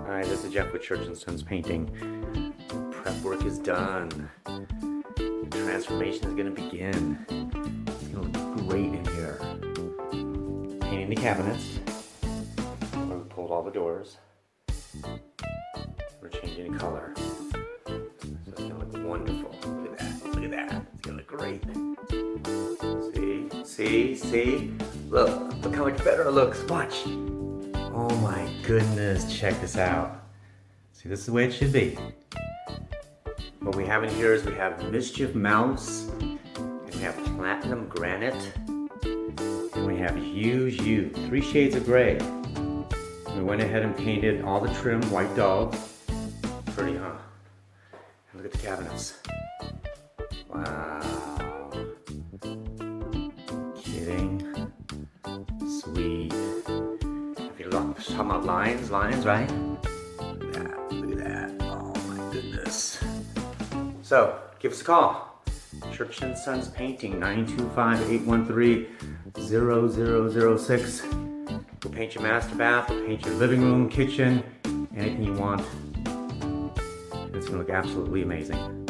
Hi, this is Jeff with Church & Sons Painting. Prep work is done. The transformation is going to begin. It's going to look great in here. Painting the cabinets. We pulled all the doors. We're changing the color. So it's going to look wonderful. Look at that. Look at that. It's going to look great. See? Look how much better it looks. Watch. Oh my goodness, check this out. See, this is the way it should be. What we have in here is we have Mischief Mouse, and we have Platinum Granite, and we have Huge U, 3 shades of gray. We went ahead and painted all the trim white dog. Pretty, huh? And look at the cabinets. Wow. Kidding. Sweet. Talking about lines, right? Look at that. Oh my goodness. So, give us a call. Church & Sons Painting, 925-813-0006. We'll paint your master bath, we'll paint your living room, kitchen, anything you want. It's gonna look absolutely amazing.